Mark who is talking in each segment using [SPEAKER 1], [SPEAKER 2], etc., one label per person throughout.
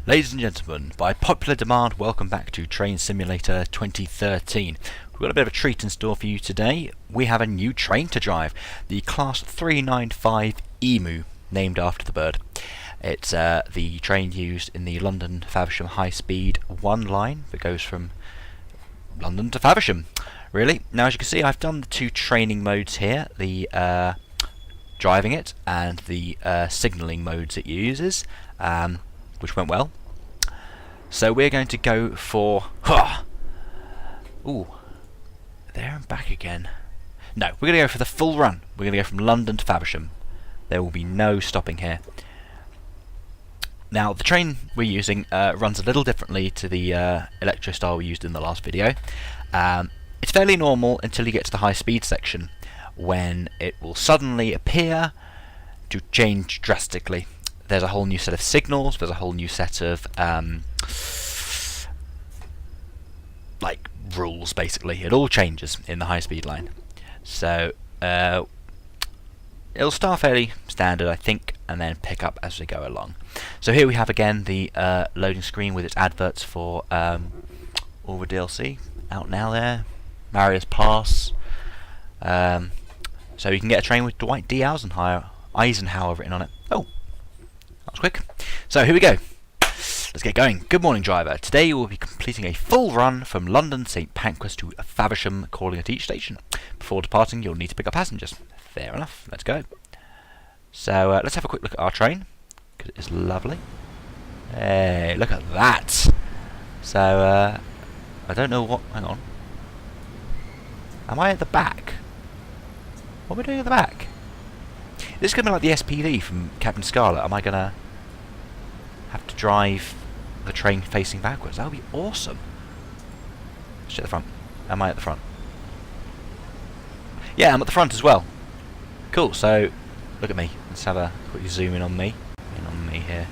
[SPEAKER 1] Ladies and gentlemen, by popular demand, welcome back to Train Simulator 2013. We've got a bit of a treat in store for you today. We have a new train to drive, the Class 395 Emu, named after the bird. It's the train used in the London Faversham High Speed 1 line that goes from London to Faversham, really. Now, as you can see, I've done the two training modes here, the driving it and the signalling modes it uses, which went well. So we're going to go for... Ooh, there and back again. No, we're going to go for the full run. We're going to go from London to Faversham. There will be no stopping here. Now, the train we're using runs a little differently to the electro style we used in the last video. It's fairly normal until you get to the high speed section, when it will suddenly appear to change drastically. There's a whole new set of signals, there's a whole new set of like rules, basically. It all changes in the high speed line. So it'll start fairly standard, I think, and then pick up as we go along. So here we have again the loading screen with its adverts for all the DLC out now there. Marius Pass. So you can get a train with Dwight D. Eisenhower written on it. Oh, that was quick. So here we go. Let's get going. Good morning, driver. Today you will be completing a full run from London St Pancras to Faversham, calling at each station. Before departing, you'll need to pick up passengers. Fair enough. Let's go. So let's have a quick look at our train, because it is lovely. Hey, look at that. So I don't know what... Hang on. Am I at the back? What am I doing at the back? This is going to be like the SPD from Captain Scarlet. Am I going to have to drive the train facing backwards? That would be awesome. Let's check the front. Am I at the front? Yeah, I'm at the front as well. Cool, so look at me. Let's have a quick zoom in on me. In on me here.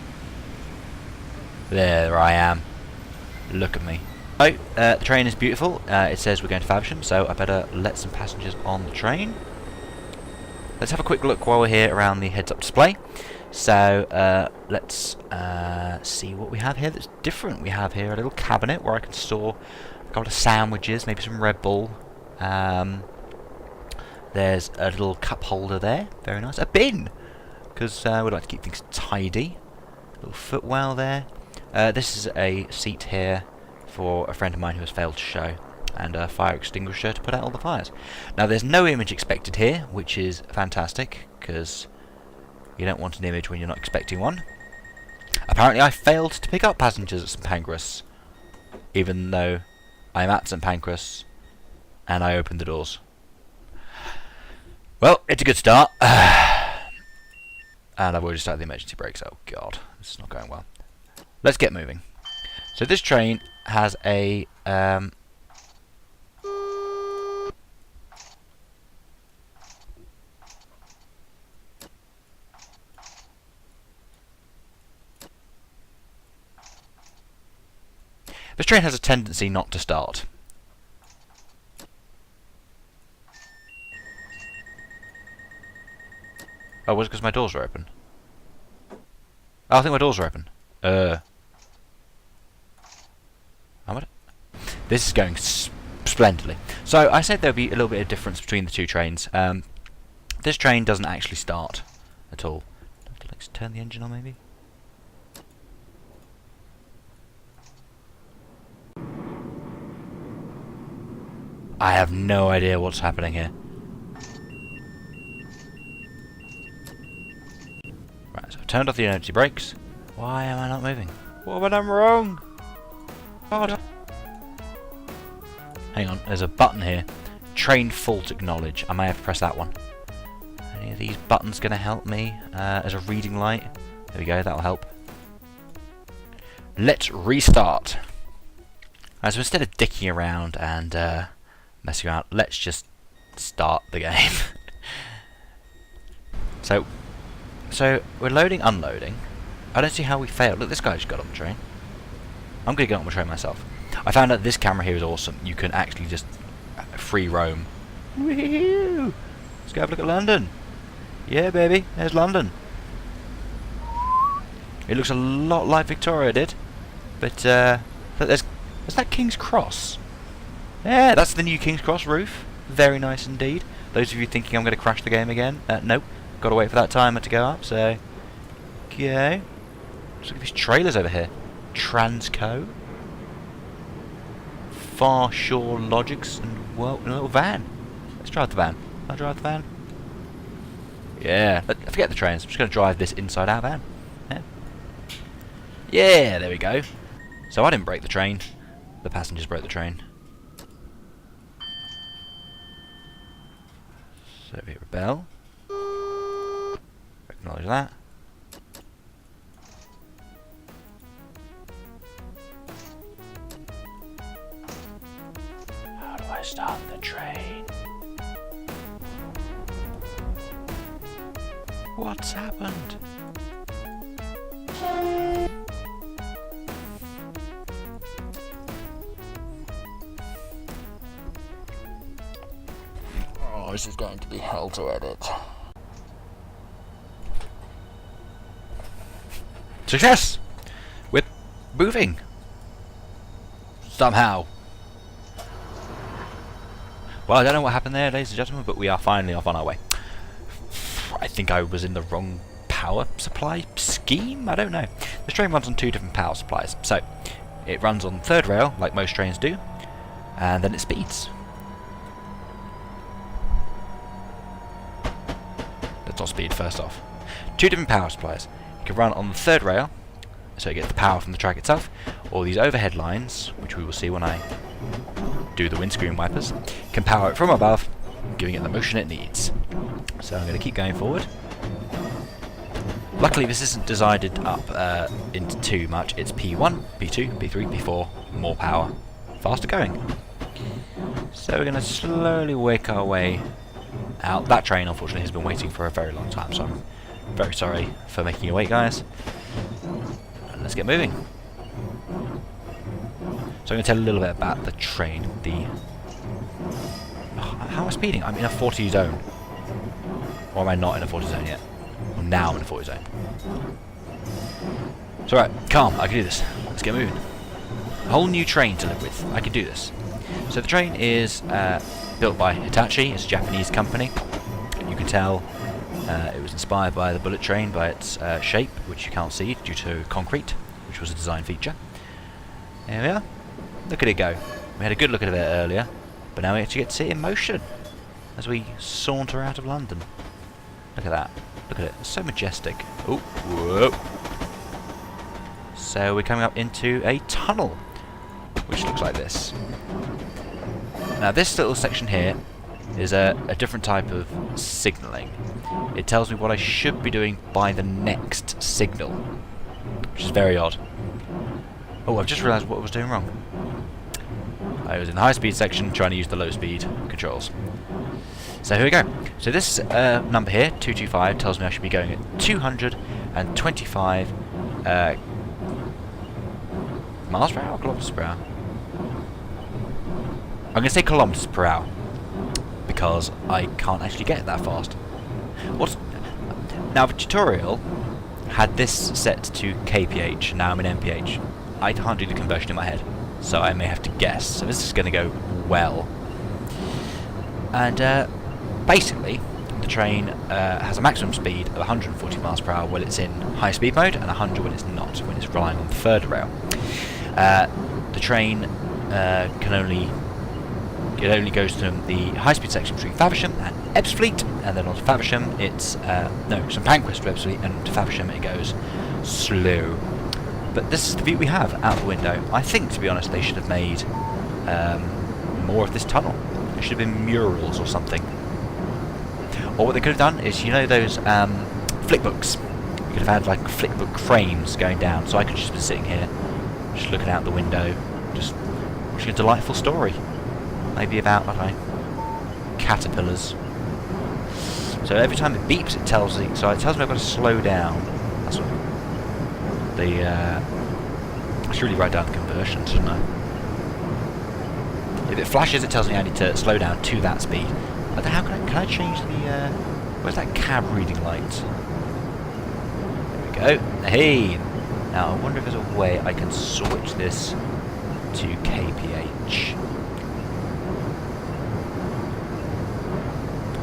[SPEAKER 1] There I am. Look at me. So, the train is beautiful. It says we're going to Faversham, so I better let some passengers on the train. Let's have a quick look while we're here around the heads-up display. So let's see what we have here that's different. We have here a little cabinet where I can store a couple of sandwiches, maybe some Red Bull. There's a little cup holder there, very nice. A bin, because we like to keep things tidy. A little footwell there. This is a seat here for a friend of mine who has failed to show, and a fire extinguisher to put out all the fires. Now, there's no image expected here, which is fantastic, because you don't want an image when you're not expecting one. Apparently I failed to pick up passengers at St Pancras, even though I'm at St Pancras and I opened the doors. Well, it's a good start. And I've already started the emergency brakes. Oh god, this is not going well. Let's get moving. So this train has a this train has a tendency not to start. Oh, was it because my doors are open? Oh, I think my doors are open. This is going splendidly. So I said there'll be a little bit of difference between the two trains. This train doesn't actually start at all. Let's turn the engine on, maybe. I have no idea what's happening here. Right, so I've turned off the emergency brakes. Why am I not moving? What have I done wrong? God. Hang on, there's a button here. Train fault acknowledge. I may have to press that one. Any of these buttons going to help me? As a reading light. There we go, that'll help. Let's restart. So instead of dicking around and messing around, let's just start the game. So we're loading, unloading. I don't see how we failed. Look, this guy just got on the train. I'm going to get on the train myself. I found out this camera here is awesome. You can actually just free roam. Woohoo! Let's go have a look at London. Yeah, baby, there's London. It looks a lot like Victoria did. But there's that King's Cross. Yeah, that's the new King's Cross roof. Very nice indeed. Those of you thinking I'm going to crash the game again, nope. Got to wait for that timer to go up, so... Okay. Let's look at these trailers over here. Transco. Far Shore Logics, and well, a little van. Let's drive the van. Can I drive the van? Yeah. Forget the trains. I'm just going to drive this inside our van. Yeah, there we go. So I didn't break the train. The passengers broke the train. So we hit rebel. Acknowledge that. How do I start the train? What's happened? Oh, this is going to be hell to edit. Success! We're moving! Somehow. Well, I don't know what happened there, ladies and gentlemen, but we are finally off on our way. I think I was in the wrong power supply scheme? I don't know. This train runs on 2 different power supplies. So, it runs on third rail, like most trains do, and then it speeds. Let's not speed first off. 2 different power supplies. You can run on the third rail, so it gets the power from the track itself, or these overhead lines, which we will see when I do the windscreen wipers, can power it from above, giving it the motion it needs. So I'm going to keep going forward. Luckily this isn't divided up into too much. It's P1, P2, P3, P4, more power, faster going. So we're going to slowly work our way out. That train unfortunately has been waiting for a very long time, so I'm very sorry for making you wait, guys. And let's get moving. So I'm going to tell you a little bit about the train. How am I speeding? I'm in a 40 zone. Or am I not in a 40 zone yet? Well, now I'm in a 40 zone. It's alright, calm, I can do this. Let's get moving. A whole new train to live with. I can do this. So the train is built by Hitachi. It's a Japanese company. You can tell it was inspired by the bullet train by its shape, which you can't see due to concrete, which was a design feature. There we are. Look at it go. We had a good look at it earlier, but now we actually get to see it in motion as we saunter out of London. Look at that. Look at it. It's so majestic. Oh, whoa. So we're coming up into a tunnel, which looks like this. Now this little section here is a different type of signalling. It tells me what I should be doing by the next signal, which is very odd. Oh, I've just realised what I was doing wrong. I was in the high speed section trying to use the low speed controls. So here we go. So this number here, 225, tells me I should be going at 225 miles per hour or kilometers per hour? I'm going to say kilometers per hour because I can't actually get that fast. Now the tutorial had this set to kph, now I'm in mph. I can't do the conversion in my head, so I may have to guess. So this is going to go well. And basically, the train has a maximum speed of 140 miles per hour when it's in high speed mode, and 100 when it's not, when it's relying on the third rail. The train it only goes to the high speed section between Faversham and Ebbsfleet, and then on to Faversham it's from Pancras to Ebbsfleet, and to Faversham it goes slow. But this is the view we have out the window. I think, to be honest, they should have made more of this tunnel. There should have been murals or something. Or what they could have done is, you know those flick books? You could have had like flick book frames going down, so I could just be sitting here, just looking out the window, just watching a delightful story. Maybe about, I don't know, caterpillars. So every time it beeps, it tells me. So it tells me I've got to slow down. That's what I should really write down the conversion, shouldn't I? If it flashes, it tells me I need to slow down to that speed. But how can I change the? Where's that cab reading light? There we go. Hey, Now, I wonder if there's a way I can switch this to KPH.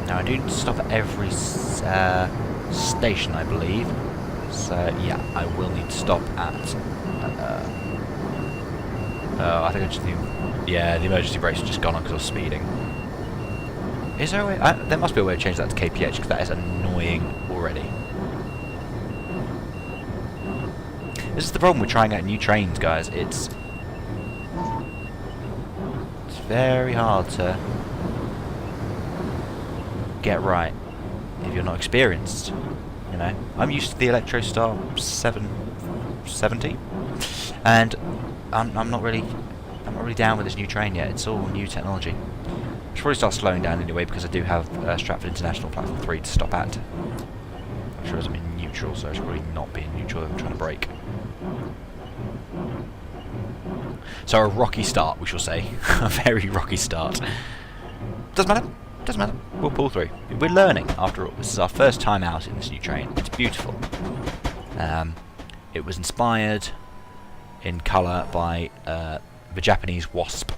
[SPEAKER 1] Now, I do need to stop at every station, I believe. So, yeah, I will need to stop at... I think I just need... Yeah, the emergency brakes have just gone on because I was speeding. Is there a way... there must be a way to change that to KPH, because that is annoying already. This is the problem with trying out new trains, guys. It's very hard to get right if you're not experienced. You know, I'm used to the Electrostar 770, and I'm not really down with this new train yet. It's all new technology. I should probably start slowing down anyway, because I do have Stratford International Platform 3 to stop at. I'm sure I'm in neutral, so I should probably not be in neutral if I'm trying to brake. So a rocky start, we shall say. A very rocky start. Doesn't matter. Doesn't matter. We'll pull through. We're learning, after all. This is our first time out in this new train. It's beautiful. It was inspired in colour by the Japanese Wasp.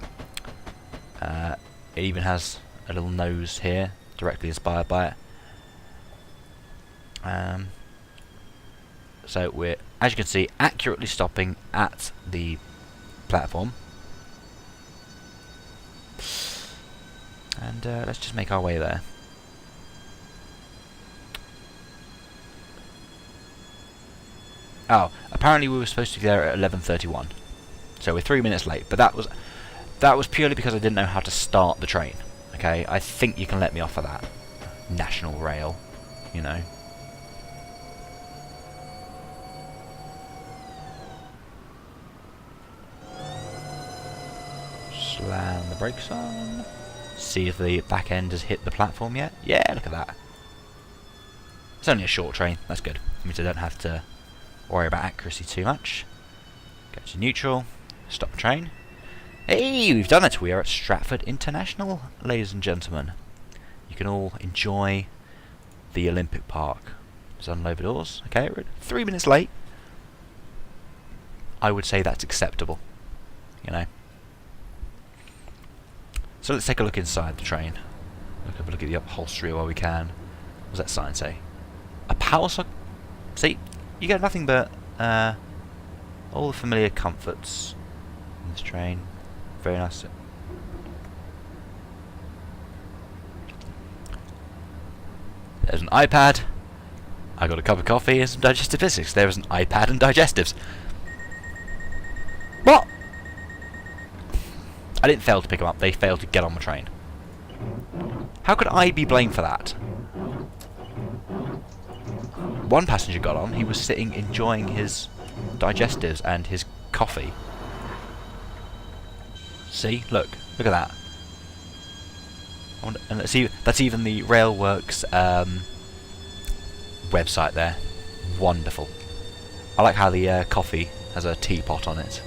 [SPEAKER 1] It even has a little nose here, directly inspired by it. So we're, as you can see, accurately stopping at the platform. And let's just make our way there. Oh, apparently we were supposed to be there at 11:31, so we're 3 minutes late. But that was purely because I didn't know how to start the train. Okay, I think you can let me off of that. National Rail, you know. Slam the brakes on. See if the back end has hit the platform yet. Yeah, look at that. It's only a short train. That's good. It means I don't have to worry about accuracy too much. Go to neutral. Stop the train. Hey, we've done it. We are at Stratford International, ladies and gentlemen. You can all enjoy the Olympic Park. Let's unload the doors. Okay, we're 3 minutes late. I would say that's acceptable. You know. So let's take a look inside the train. Have a look at the upholstery while we can. What does that sign say? A power socket. See, you get nothing but all the familiar comforts in this train. Very nice. There's an iPad. I got a cup of coffee and some digestive physics. There is an iPad and digestives. What? I didn't fail to pick them up, they failed to get on the train. How could I be blamed for that? One passenger got on, he was sitting enjoying his digestives and his coffee. See? Look at that. And let's see, that's even the Railworks website there. Wonderful. I like how the coffee has a teapot on it.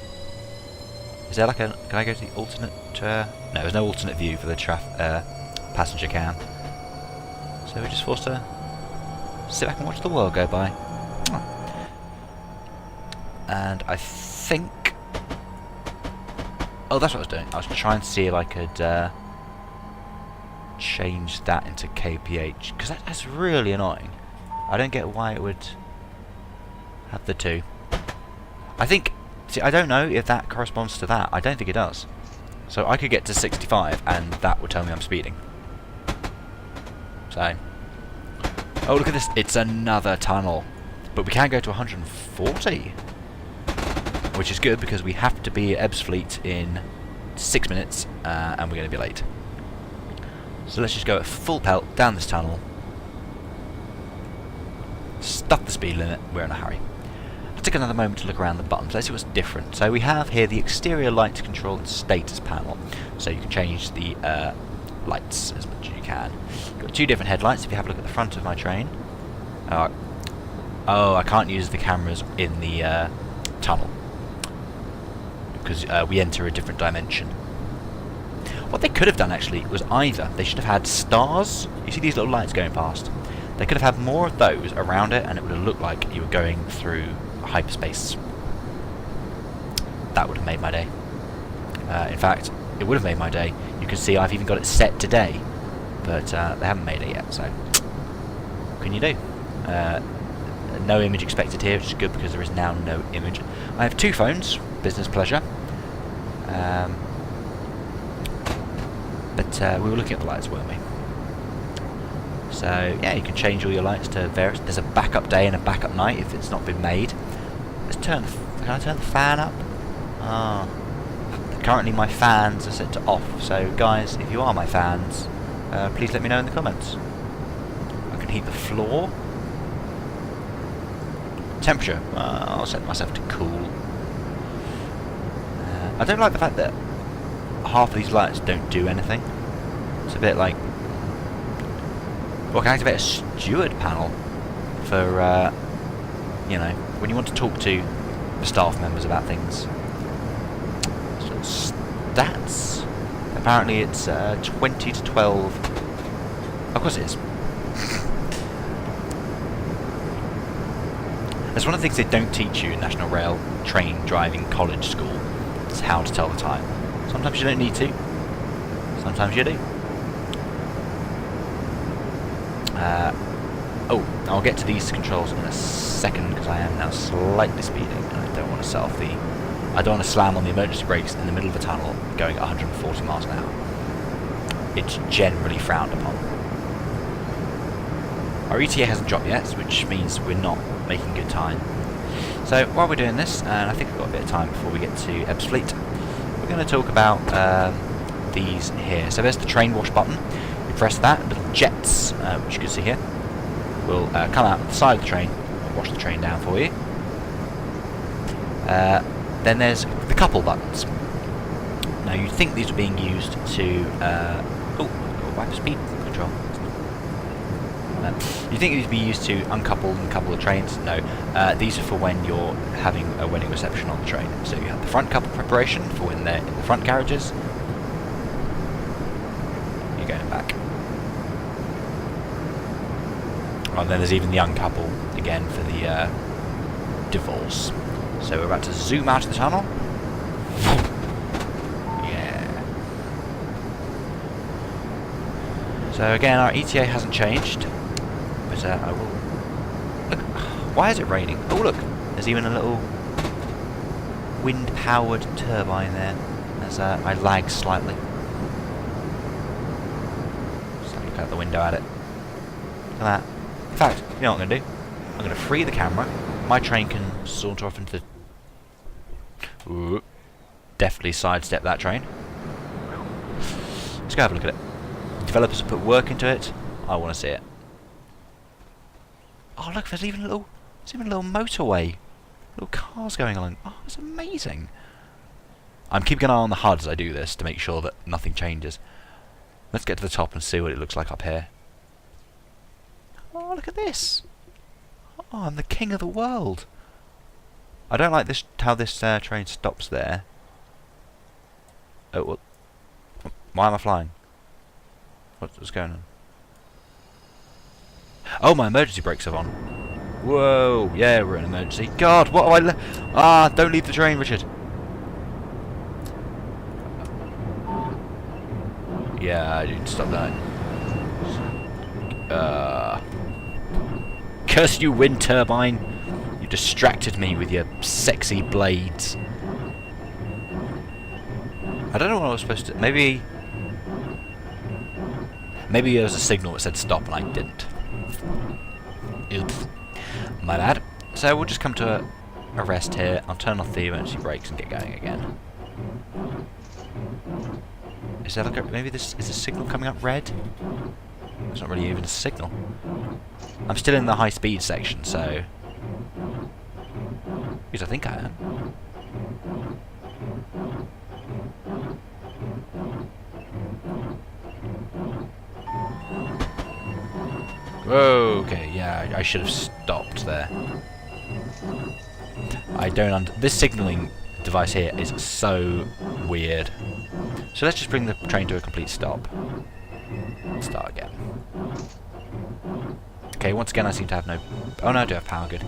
[SPEAKER 1] Is there like a... Can I go to the alternate... no, there's no alternate view for the passenger cam. So we're just forced to sit back and watch the world go by. Oh. And I think... Oh, that's what I was doing. I was trying to see if I could change that into KPH. Because that's really annoying. I don't get why it would have the two. I think... See, I don't know if that corresponds to that. I don't think it does. So I could get to 65 and that would tell me I'm speeding. So... Oh, look at this. It's another tunnel. But we can go to 140. Which is good because we have to be at Ebbsfleet in 6 minutes and we're going to be late. So let's just go at full pelt down this tunnel. Stuff the speed limit. We're in a hurry. Take another moment to look around the buttons. Let's see what's different. So we have here the exterior lights control and status panel. So you can change the lights as much as you can. You've got two different headlights. If you have a look at the front of my train. Oh, I can't use the cameras in the tunnel because we enter a different dimension. What they could have done actually was either they should have had stars. You see these little lights going past? They could have had more of those around it, and it would have looked like you were going through hyperspace That would have made my day. In fact, it would have made my day. You can see I've even got it set today, but they haven't made it yet, so what can you do? No image expected here, which is good because there is now no image. I have 2 phones, business pleasure. But we were looking at the lights, weren't we? So yeah, you can change all your lights to various. There's a backup day and a backup night if it's not been made. Let's turn. Can I turn the fan up? Ah. Currently my fans are set to off. So guys, if you are my fans, please let me know in the comments. I can heat the floor. Temperature. I'll set myself to cool. I don't like the fact that half of these lights don't do anything. It's a bit like... Well, I can activate a steward panel for, you know, when you want to talk to the staff members about things. So stats. Apparently it's 20 to 12. Of course it is. That's one of the things they don't teach you in National Rail Train Driving College School. It's how to tell the time. Sometimes you don't need to. Sometimes you do. Oh, I'll get to these controls in a second because I am now slightly speeding and I don't want to set off the... I don't want to slam on the emergency brakes in the middle of a tunnel going at 140 miles an hour. It's generally frowned upon. Our ETA hasn't dropped yet, which means we're not making good time. So while we're doing this, and I think we've got a bit of time before we get to Ebbsfleet, we're going to talk about these here. So there's the train wash button. You press that, little jets, which you can see here, will come out the side of the train and wash the train down for you. Then there's the couple buttons. Now you'd think these are being used to... oh, wipe speed control. You think these would be used to uncouple and couple the trains? No. These are for when you're having a wedding reception on the train. So you have the front couple preparation for when they're in the front carriages. You're going back. And then there's even the uncouple again for the divorce. So we're about to zoom out of the tunnel. Yeah. So again, our ETA hasn't changed. But I will... Look, why is it raining? Oh look, there's even a little wind-powered turbine there. As I lag slightly. Just look out the window at it. Look at that. In fact, you know what I'm going to do? I'm going to free the camera. My train can saunter off into the... Ooh, definitely sidestep that train. Let's go have a look at it. Developers have put work into it. I want to see it. Oh look, there's even a little motorway. Little cars going along. Oh, it's amazing. I'm keeping an eye on the HUD as I do this to make sure that nothing changes. Let's get to the top and see what it looks like up here. Oh, look at this. Oh, I'm the king of the world. I don't like this how this train stops there. Oh, what? Why am I flying? What's going on? Oh, my emergency brakes are on. Whoa, yeah, we're in emergency. God, what have I don't leave the train, Richard. Yeah, I didn't stop that. Curse you, wind turbine. You distracted me with your sexy blades. I don't know what I was supposed to... Maybe there was a signal that said stop and I didn't. Oops. My bad. So we'll just come to a rest here. I'll turn off the emergency brakes and get going again. Is there like a... Maybe this... Is the signal coming up red? It's not really even a signal. I'm still in the high speed section, so... Because I think I am. Okay, yeah, I should have stopped there. I don't this signalling device here is so weird. So let's just bring the train to a complete stop. Start again. Okay, once again I seem to have no... Oh no, I do have power, good.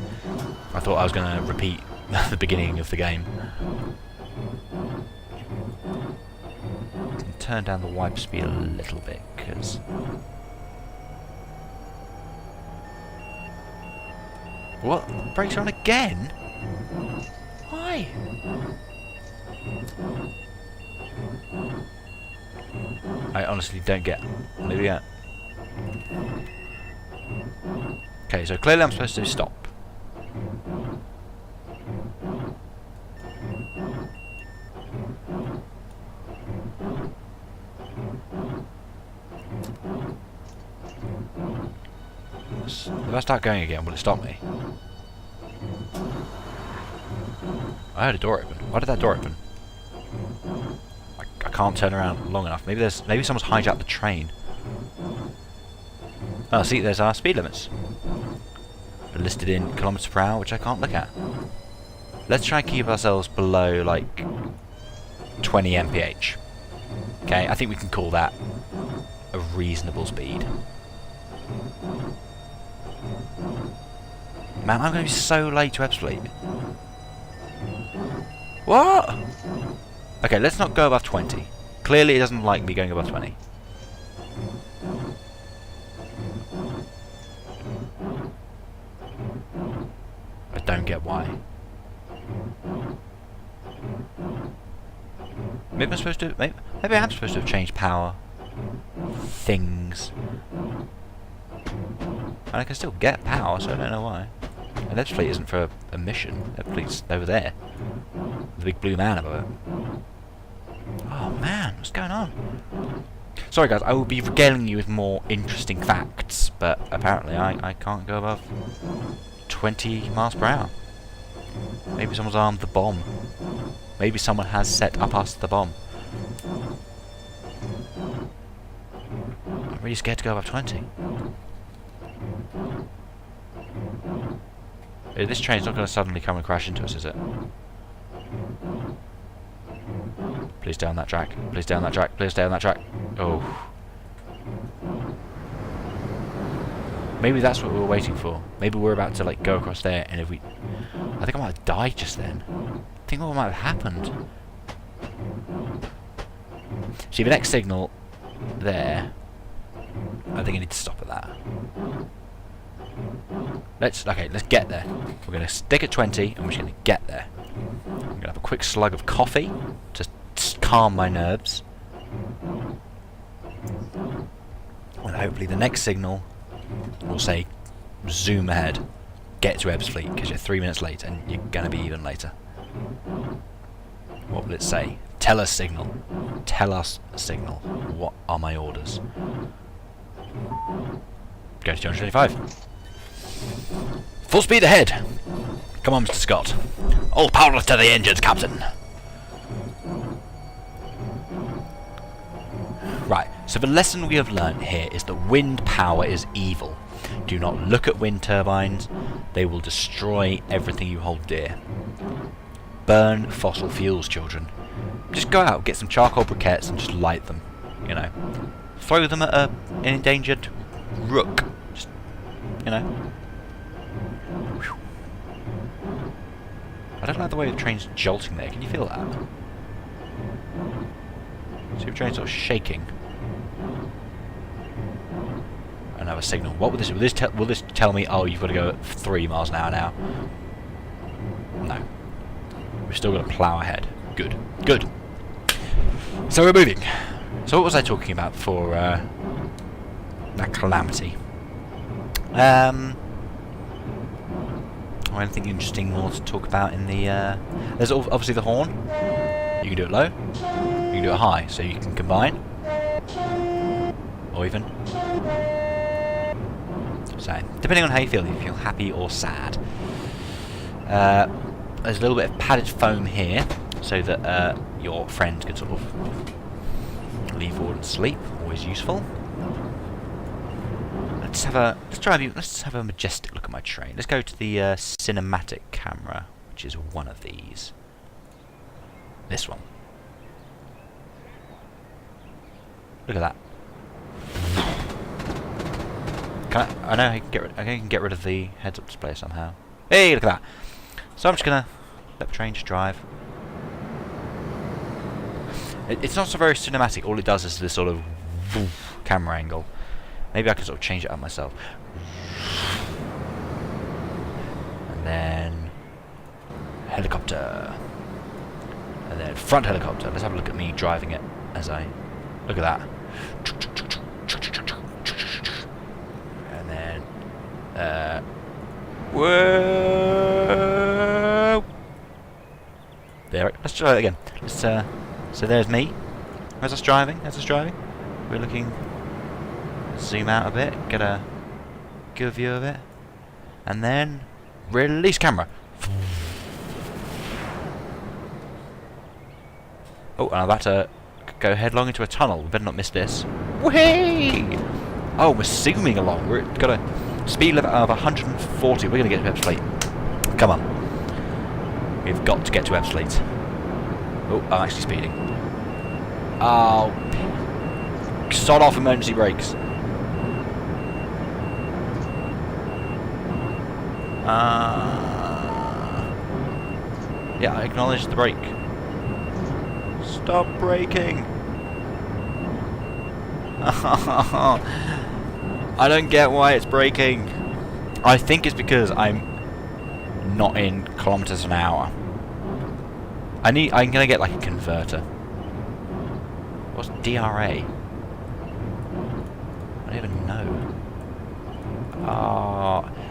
[SPEAKER 1] I thought I was going to repeat the beginning of the game. Turn down the wipe speed a little bit, because... What? Brakes are on again? Why? I honestly don't get... Maybe yeah. Okay, so clearly I'm supposed to stop. If I start going again, will it stop me? I heard a door open. Why did that door open? I can't turn around long enough. Maybe someone's hijacked the train. Oh, see, there's our speed limits. They're listed in kilometers per hour, which I can't look at. Let's try and keep ourselves below, like, 20 mph. Okay, I think we can call that a reasonable speed. Man, I'm going to be so late to Ebbsfleet. What? Okay, let's not go above 20. Clearly it doesn't like me going above 20. I don't get why. Maybe I'm supposed to... Maybe I am supposed to have changed power. Things. And I can still get power, so I don't know why. And Ebbsfleet isn't for a mission. Ebbsfleet's over there. The big blue man above it. Oh man, what's going on? Sorry guys, I will be regaling you with more interesting facts, but apparently I can't go above 20 miles per hour. Maybe someone's armed the bomb. Maybe someone has set up us the bomb. I'm really scared to go above 20. This train's not going to suddenly come and crash into us, is it? Please stay on that track. Please stay on that track. Please stay on that track. Oh. Maybe that's what we were waiting for. Maybe we're about to like go across there, and if we... I think I might have died just then. I think what might have happened. See, the next signal there... I think I need to stop at that. Let's get there. We're going to stick at 20 and we're just going to get there. I'm going to have a quick slug of coffee to calm my nerves. And hopefully the next signal will say zoom ahead, get to Ebbsfleet, because you're 3 minutes late and you're going to be even later. What will it say? Tell us signal. Tell us signal. What are my orders? Go to 225. Full speed ahead! Come on, Mr. Scott. All power to the engines, Captain! Right, so the lesson we have learnt here is that wind power is evil. Do not look at wind turbines. They will destroy everything you hold dear. Burn fossil fuels, children. Just go out, get some charcoal briquettes and just light them. You know. Throw them at an endangered rook. Just, you know. I don't like the way the train's jolting there. Can you feel that? See the train's sort of shaking. Another signal. What will this tell me? Oh, you've got to go at 3 miles an hour now. No. We've still got to plough ahead. Good. Good. So we're moving. So what was I talking about before that calamity? Or anything interesting more to talk about in the... there's obviously the horn. You can do it low. You can do it high, so you can combine. Or even... So, depending on how you feel happy or sad. There's a little bit of padded foam here, so that your friend can sort of lean forward and sleep. Always useful. Let's have a majestic look at my train. Let's go to the cinematic camera, which is one of these. This one. Look at that. I know I can get rid of the heads-up display somehow. Hey, look at that. So I'm just gonna let the train just drive. It's not so very cinematic. All it does is this sort of camera angle. Maybe I can sort of change it up myself. And then helicopter. And then front helicopter. Let's have a look at me driving it as I... Look at that. And then... whoa! There. Let's try it again. Let's, so there's me. As us driving. We're looking... Zoom out a bit. Get a good view of it. And then... Release camera. Oh, and I'm about to go headlong into a tunnel. We better not miss this. Whee! Oh, we're zooming along. We've got a speed limit of 140. We're going to get to Ebbsfleet. Come on. We've got to get to Ebbsfleet. Oh, I'm actually speeding. Oh. Sod off emergency brakes. Yeah, I acknowledge the brake. Stop braking! I don't get why it's braking. I think it's because I'm not in kilometers an hour. I'm gonna get like a converter. What's DRA? I don't even know.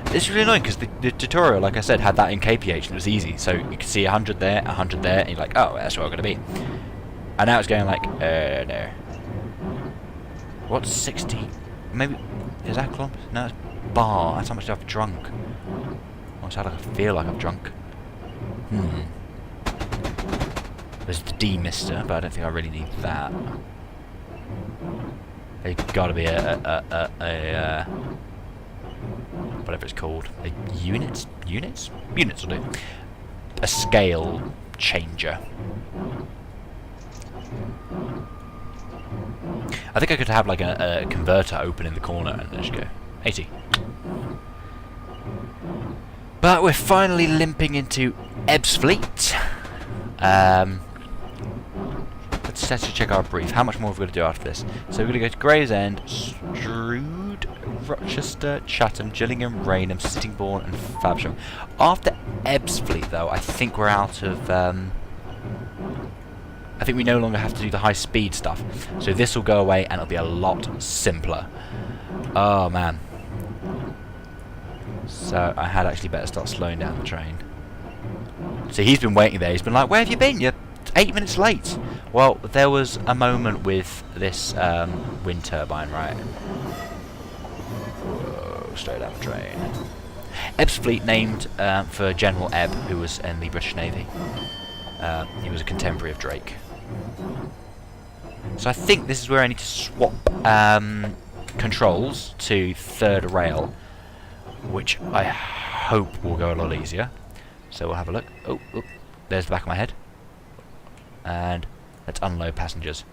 [SPEAKER 1] It's really annoying because the tutorial, like I said, had that in kph and it was easy. So you could see 100 there, 100 there, and you're like, oh, that's where I'm gonna be. And now it's going like, no. What's 60? Maybe, is that kilometers? No, it's bar. That's how much I've drunk. Oh, it's how I feel like I've drunk. There's the demister, but I don't think I really need that. There's got to be a whatever it's called, a units will do. A scale changer. I think I could have like a converter open in the corner and just go 80. But we're finally limping into Ebbsfleet. Let's actually check our brief. How much more have we got to do after this? So we're going to go to Gravesend, Strood, Rochester, Chatham, Gillingham, Rainham, Sittingbourne and Faversham. After Ebbsfleet though, I think we're out of... I think we no longer have to do the high speed stuff. So this will go away and it'll be a lot simpler. Oh man. So I had actually better start slowing down the train. So he's been waiting there. He's been like, where have you been? You're 8 minutes late. Well, there was a moment with this wind turbine, right? Whoa, slow down the train. Ebbsfleet named for General Ebb, who was in the British Navy. He was a contemporary of Drake. So I think this is where I need to swap controls to third rail, which I hope will go a lot easier. So we'll have a look. Oh, there's the back of my head. And let's unload passengers.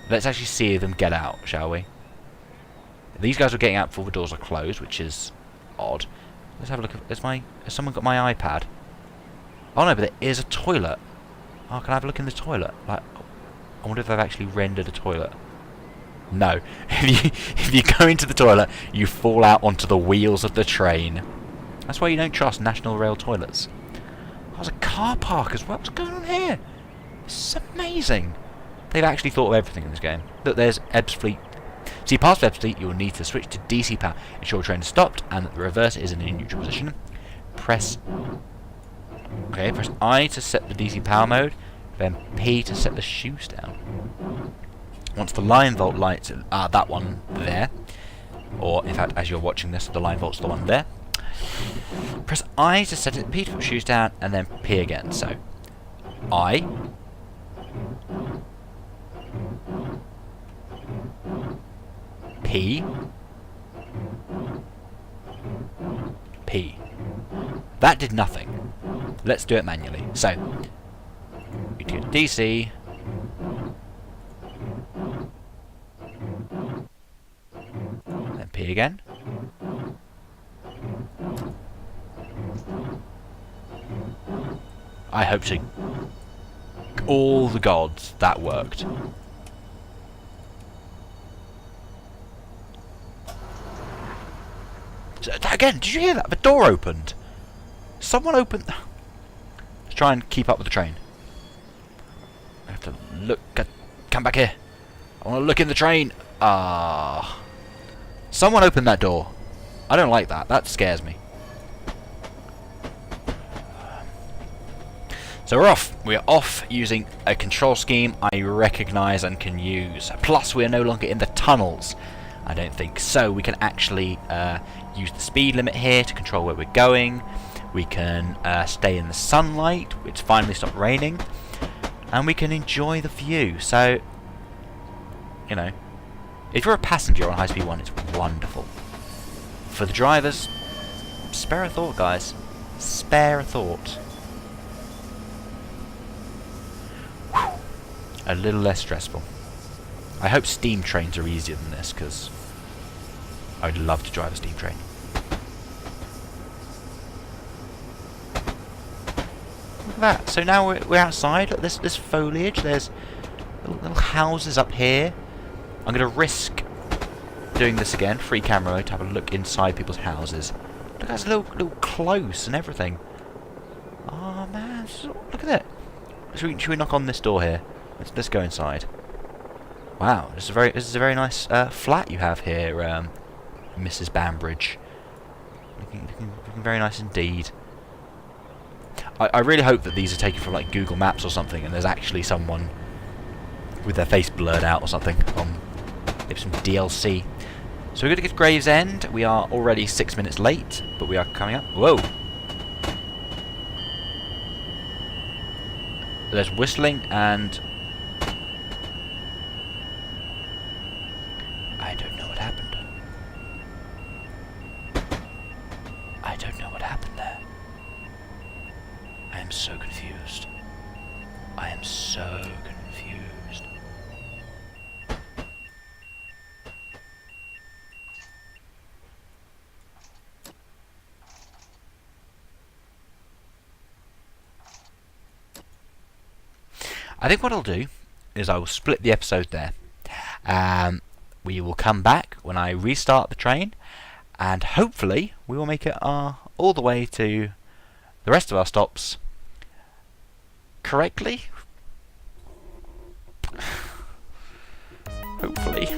[SPEAKER 1] Let's actually see them get out, shall we? These guys are getting out before the doors are closed, which is odd. Let's have a look. Has someone got my iPad? Oh no, but there is a toilet. Oh, can I have a look in the toilet? Like, I wonder if they've actually rendered a toilet. No. If you go into the toilet, you fall out onto the wheels of the train. That's why you don't trust National Rail toilets. There's a car park as well. What's going on here? This is amazing. They've actually thought of everything in this game. Look, there's Ebbsfleet. So you pass Ebbsfleet, you'll need to switch to DC power. Ensure the train is stopped and that the reverse is in a neutral position. Press I to set the DC power mode, then P to set the shoes down. Once the line volt lights, that one there, or in fact as you're watching this, the line volt's the one there. Press I to set it, P to put shoes down, and then P again. So I, P, P. That did nothing. Let's do it manually. So you do DC, then P again. I hope so. all the gods, that worked. So, again, did you hear that? The door opened. Someone opened... Let's try and keep up with the train. I have to look... Come back here. I want to look in the train. Ah. Someone opened that door. I don't like that. That scares me. So we're off. We're off using a control scheme I recognise and can use. Plus, we're no longer in the tunnels. I don't think so. We can actually use the speed limit here to control where we're going. We can stay in the sunlight. It's finally stopped raining. And we can enjoy the view. So, you know, if you're a passenger on High Speed 1, it's wonderful. For the drivers, spare a thought, guys. Spare a thought. Whew. A little less stressful. I hope steam trains are easier than this, because I would love to drive a steam train. Look at that. So now we're outside. Look, this foliage. There's little houses up here. I'm going to risk doing this again, free camera mode, to have a look inside people's houses. Look, that's a little close and everything. Oh man, look at that. Should we knock on this door here? Let's go inside. Wow, this is a very nice flat you have here, Mrs. Bambridge. Looking very nice indeed. I really hope that these are taken from like Google Maps or something, and there's actually someone with their face blurred out or something on some DLC. So we're going to get Gravesend. We are already 6 minutes late, but we are coming up. Whoa! There's whistling and... I don't know what happened. I don't know what happened there. I am so confused. I am so confused. I think what I'll do is I will split the episode there. We will come back when I restart the train, and hopefully we will make it all the way to the rest of our stops correctly. Hopefully.